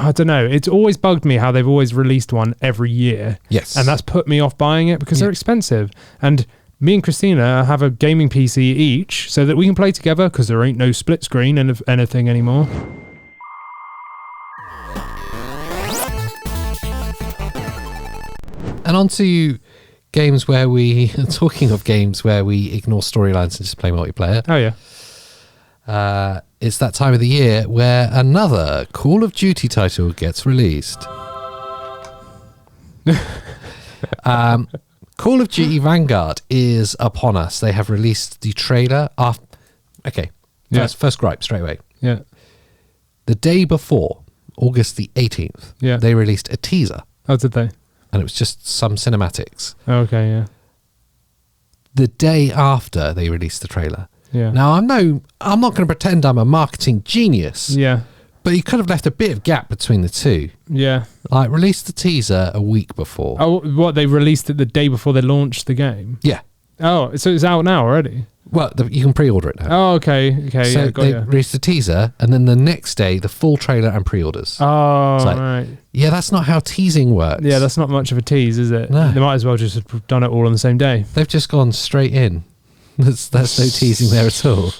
I don't know. It's always bugged me how they've always released one every year. Yes. And that's put me off buying it because they're expensive. And me and Christina have a gaming PC each so that we can play together because there ain't no split screen and anything anymore. And on to games where talking of games where we ignore storylines and just play multiplayer. Oh, yeah. It's that time of the year where another Call of Duty title gets released. Call of Duty Vanguard is upon us. They have released the trailer. First gripe straight away. Yeah. The day before, August the 18th, they released a teaser. Oh, did they? And it was just some cinematics. Okay, yeah. The day after they released the trailer. Yeah. Now, I'm not going to pretend I'm a marketing genius. Yeah. But you could have left a bit of gap between the two. Yeah. Like, release the teaser a week before. Oh, what? They released it the day before they launched the game? Yeah. Oh, so it's out now already? Well, you can pre-order it now. Oh, okay. So they released the teaser, and then the next day, the full trailer and pre-orders. Oh, like, right. Yeah, that's not how teasing works. Yeah, that's not much of a tease, is it? No. They might as well just have done it all on the same day. They've just gone straight in. There's no teasing there at all.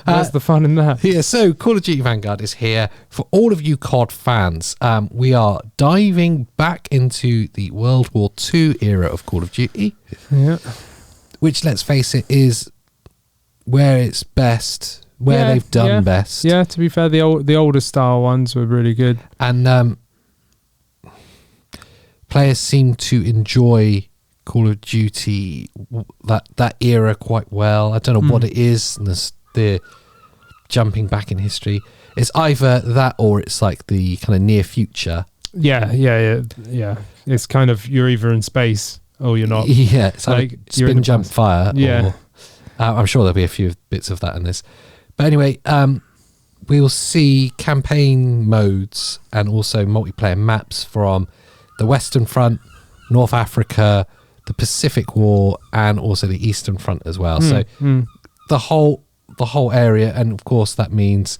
Where's the fun in that? Yeah, so Call of Duty Vanguard is here. For all of you COD fans, we are diving back into the World War II era of Call of Duty. Yeah. Which, let's face it, is where it's best, where they've done best. Yeah, to be fair, the older style ones were really good. And players seem to enjoy Call of Duty, that era quite well. I don't know what it is, and the jumping back in history. It's either that or it's like the kind of near future. Yeah. It's kind of, you're either in space or you're not. Yeah, it's like spin, jump, fire. Yeah. I'm sure there'll be a few bits of that in this. But anyway, we will see campaign modes and also multiplayer maps from the Western Front, North Africa, the Pacific War, and also the Eastern Front as well. So the whole area, and of course that means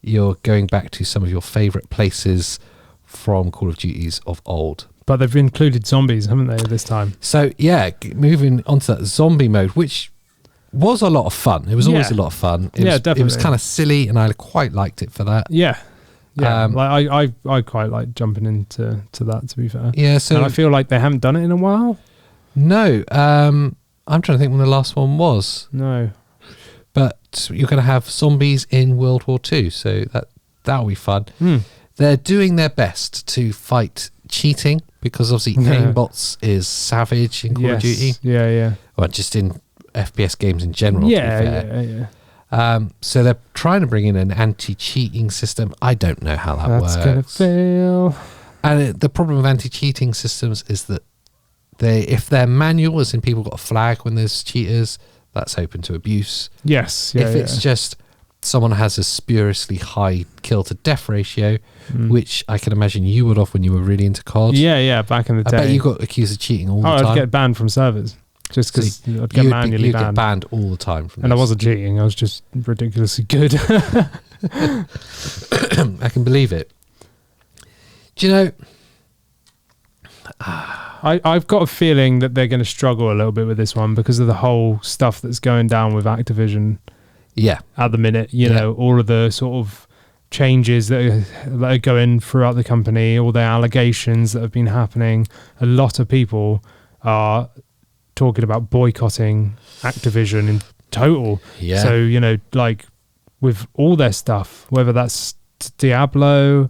you're going back to some of your favourite places from Call of Duties of old. But they've included zombies, haven't they, this time? So yeah, moving on to that zombie mode, which was a lot of fun. It was always a lot of fun. Definitely. It was kind of silly, and I quite liked it for that. Yeah. I quite like jumping into that, to be fair. Yeah, so and I feel like they haven't done it in a while. No, I'm trying to think when the last one was. No, but you're going to have zombies in World War II, so that'll be fun. They're doing their best to fight cheating because obviously aimbots is savage in Call of Duty. Yeah. Well, just in FPS games in general. To be fair. So they're trying to bring in an anti-cheating system. I don't know how that works. That's gonna fail. And the problem with anti-cheating systems is that if they're manual, as in people got a flag when there's cheaters, that's open to abuse. Yes. If it's just someone has a spuriously high kill to death ratio, which I can imagine you would have when you were really into COD. Yeah, back in the day. I bet you got accused of cheating all the time. I'd get banned from servers. Just because I'd get manually you'd banned. get banned all the time from and this. I wasn't cheating, I was just ridiculously good. I can believe it. Do you know, I've got a feeling that they're going to struggle a little bit with this one because of the whole stuff that's going down with Activision at the minute. You know, all of the sort of changes that are going throughout the company, all the allegations that have been happening. A lot of people are talking about boycotting Activision in total. Yeah. So, you know, like with all their stuff, whether that's Diablo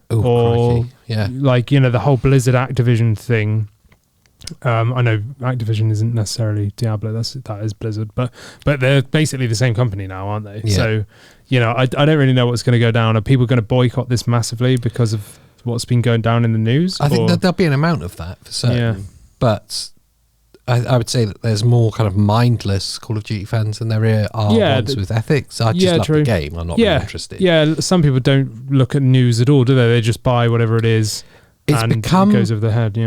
or like, you know, the whole Blizzard Activision thing. I know Activision isn't necessarily Diablo, that is Blizzard, but they're basically the same company now, aren't they? Yeah. So, you know, I don't really know what's going to go down. Are people going to boycott this massively because of what's been going down in the news? I think that there'll be an amount of that for certain. Yeah. But I would say that there's more kind of mindless Call of Duty fans than there are ones with ethics. I just love the game. I'm not really interested. Yeah, some people don't look at news at all, do they? They just buy whatever it is. It goes over their head,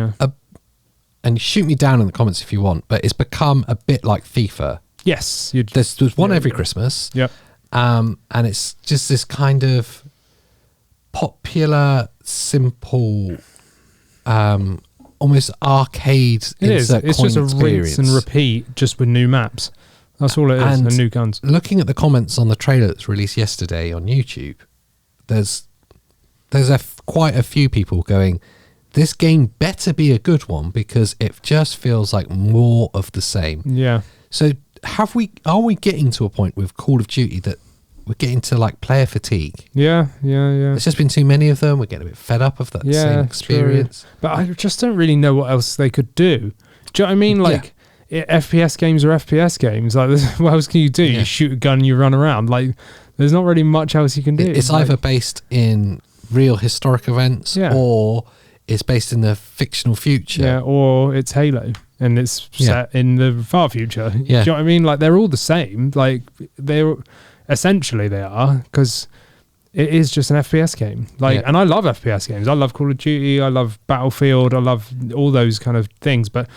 and shoot me down in the comments if you want, but it's become a bit like FIFA. Yes. There's one every Christmas. Yep. And it's just this kind of popular, simple, almost arcade. It is. It's just a rinse and repeat, just with new maps. That's all it is, and new guns. Looking at the comments on the trailer that's released yesterday on YouTube, there's quite a few people going, this game better be a good one because it just feels like more of the same. Yeah. So are we getting to a point with Call of Duty that we're getting to like player fatigue? Yeah. There's just been too many of them. We're getting a bit fed up of that same experience. True. But I just don't really know what else they could do. Do you know what I mean? Like, FPS games are FPS games. Like, what else can you do? You shoot a gun, you run around. Like, there's not really much else you can do. It's either based in real historic events or it's based in the fictional future. Yeah, or it's Halo and it's set in the far future. Yeah. Do you know what I mean? Like, they're all the same. Like, essentially they are, because it is just an FPS game. Like, and I love FPS games. I love Call of Duty. I love Battlefield. I love all those kind of things. But,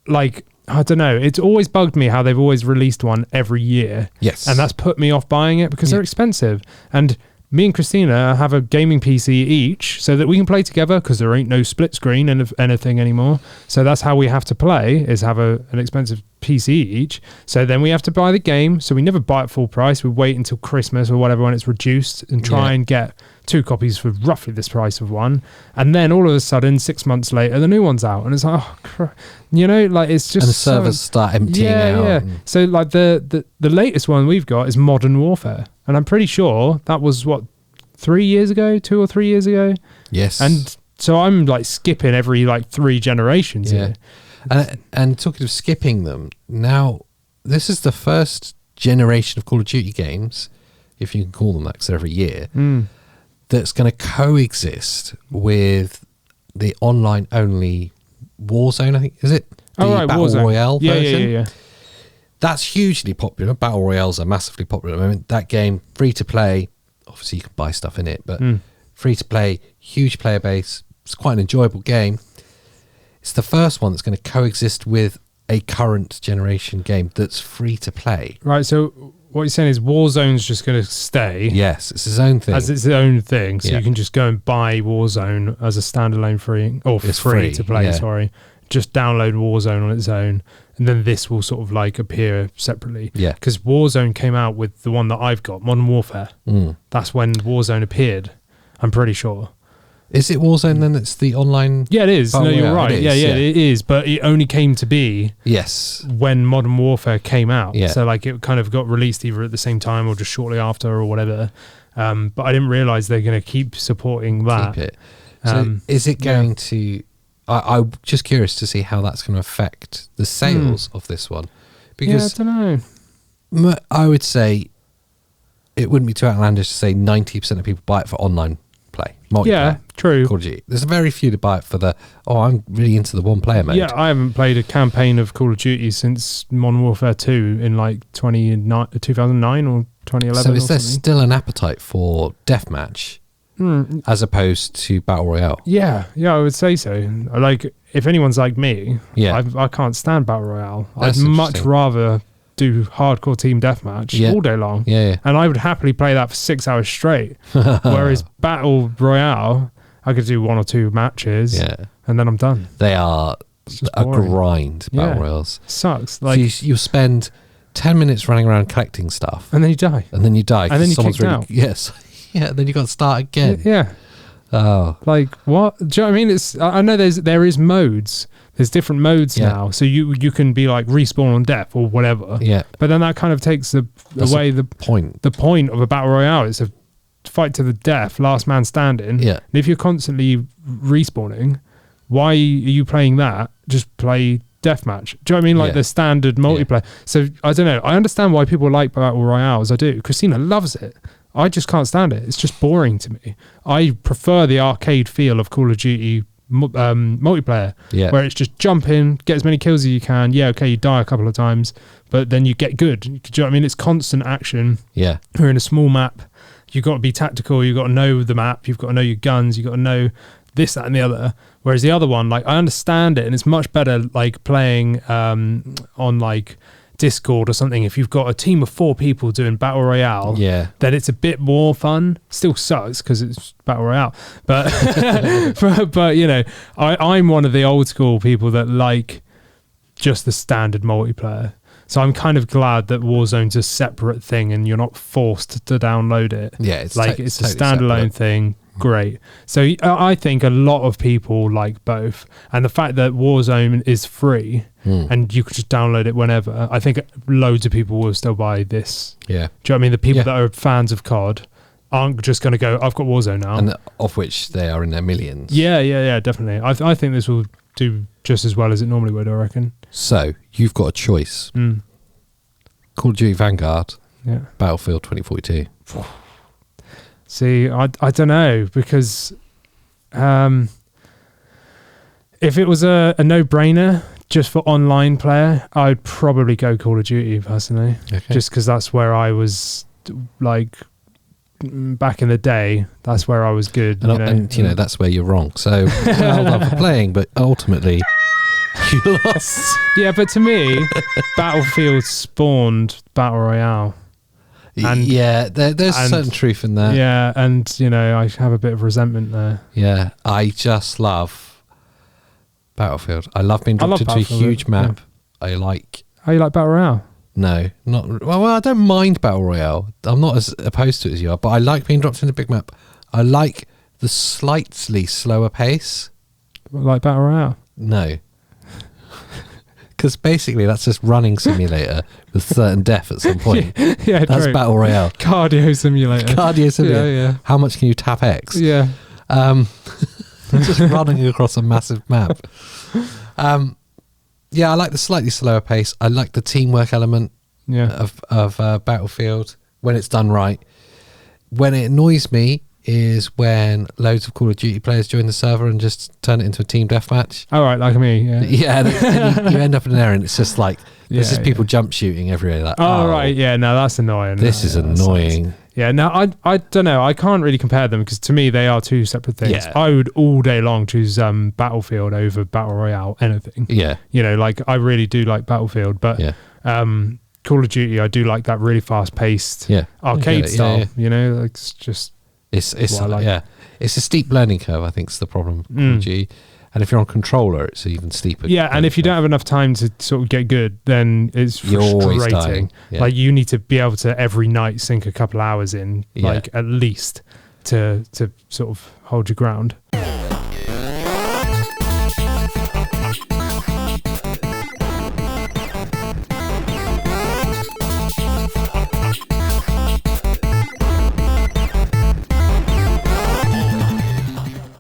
like, I don't know. It's always bugged me how they've always released one every year. Yes. And that's put me off buying it because they're expensive. And me and Christina have a gaming PC each so that we can play together, because there ain't no split screen and anything anymore. So that's how we have to play, is have an expensive PC each. So then we have to buy the game. So we never buy it full price. We wait until Christmas or whatever when it's reduced and try and get 2 copies for roughly this price of one. And then all of a sudden, 6 months later, the new one's out. And it's like, like, it's just... And the servers start emptying out. Yeah. So like the latest one we've got is Modern Warfare. And I'm pretty sure that was, 3 years ago, 2 or 3 years ago? Yes. And so I'm like skipping every 3 generations here. And talking of skipping them, now this is the first generation of Call of Duty games, if you can call them that, because every year, that's going to coexist with the online-only Warzone, I think, is it? The Battle Warzone. Royale version. Yeah. That's hugely popular. Battle Royales are massively popular at the moment. That game, free to play, obviously you can buy stuff in it, but free to play, huge player base. It's quite an enjoyable game. It's the first one that's going to coexist with a current generation game that's free to play. Right, so what you're saying is Warzone's just going to stay. Yes, it's its own thing. As its own thing, so you can just go and buy Warzone as a standalone free to play, sorry. Just download Warzone on its own, and then this will sort of like appear separately. Yeah. Because Warzone came out with the one that I've got, Modern Warfare. That's when Warzone appeared, I'm pretty sure. Is it Warzone then? It's the online... Yeah, it is. No, you're right. It is. But it only came to be when Modern Warfare came out. Yeah. So like it kind of got released either at the same time or just shortly after or whatever. But I didn't realise they're going to keep supporting that. Keep it. So is it going to... I'm just curious to see how that's going to affect the sales of this one. Because I don't know. I would say it wouldn't be too outlandish to say 90% of people buy it for online play. Yeah, true. Call of Duty. There's very few to buy it for I'm really into the one player mode. Yeah, I haven't played a campaign of Call of Duty since Modern Warfare 2 in like 2009 or 2011. So is there still an appetite for deathmatch as opposed to Battle Royale? Yeah, I would say so. Like, if anyone's like me, I can't stand Battle Royale. I'd much rather do hardcore team deathmatch all day long. Yeah. And I would happily play that for 6 hours straight. Whereas Battle Royale, I could do 1 or 2 matches and then I'm done. They are a grind, Battle Royales. Sucks. Like, so you spend 10 minutes running around collecting stuff. And then you die. And then you die. And then you kicked out. Yes. Yeah, then you got to start again. Yeah. Oh. Like, what? Do you know what I mean? I know there is modes. There's different modes now, so you can be like respawn on death or whatever. Yeah. But then that kind of takes away the point. The point of a battle royale is a fight to the death, last man standing. Yeah. And if you're constantly respawning, why are you playing that? Just play deathmatch. Do you know what I mean? Like the standard multiplayer. So I don't know. I understand why people like battle royales. I do. Christina loves it. I just can't stand it. It's just boring to me. I prefer the arcade feel of Call of Duty multiplayer, where it's just jump in, get as many kills as you can. Yeah, okay, you die a couple of times, but then you get good. Do you know what I mean? It's constant action. Yeah. We're in a small map. You've got to be tactical. You've got to know the map. You've got to know your guns. You've got to know this, that, and the other. Whereas the other one, like, I understand it, and it's much better, like, playing on, like, Discord or something, if you've got a team of 4 people doing battle royale, then it's a bit more fun. Still sucks because it's battle royale, but but you know, I'm one of the old school people that like just the standard multiplayer. So I'm kind of glad that Warzone's a separate thing and you're not forced to download it. Yeah, it's like it's a standalone thing. Great. So I think a lot of people like both, and the fact that Warzone is free and you could just download it whenever, I think loads of people will still buy this. Yeah. Do you know what I mean? The people that are fans of COD aren't just going to go, I've got Warzone now. And of which they are in their millions. Yeah, definitely. I think this will do just as well as it normally would, I reckon. So you've got a choice. Call of Duty Vanguard, Battlefield 2042. See, I don't know, because if it was a no-brainer just for online player, I'd probably go Call of Duty personally, just because that's where I was, like, back in the day, that's where I was good. And you know, that's where you're wrong. So well done for playing, but ultimately you lost. Yeah, but to me, Battlefield spawned Battle Royale. And there's certain truth in that. Yeah, and you know, I have a bit of resentment there. Yeah, I just love Battlefield. I love being dropped into a huge map. Yeah. I like. Oh, you like Battle Royale? No, not well. I don't mind Battle Royale. I'm not as opposed to it as you are, but I like being dropped into a big map. I like the slightly slower pace. Like Battle Royale? No. Because basically that's just running simulator with certain death at some point. Yeah, that's true. Battle Royale. Cardio simulator. Cardio simulator. Yeah. How much can you tap X? Yeah. Just running across a massive map. Yeah, I like the slightly slower pace. I like the teamwork element of Battlefield when it's done right. When it annoys me is when loads of Call of Duty players join the server and just turn it into a team deathmatch. Oh, right, like me, yeah. Yeah, and you end up in an area and it's just like, there's just people jump shooting everywhere. Like, right, yeah, no, that's annoying. This is annoying. Yeah, no, I don't know. I can't really compare them because to me they are two separate things. Yeah. I would all day long choose Battlefield over Battle Royale, anything. Yeah. You know, like I really do like Battlefield, but Call of Duty, I do like that really fast-paced arcade style. You know, like, it's just... It's a steep learning curve, I think, is the problem with Call of Duty. And if you're on controller, it's even steeper. Yeah, and if you don't have enough time to sort of get good, then it's frustrating. Like you need to be able to every night sink a couple hours in, like at least to sort of hold your ground.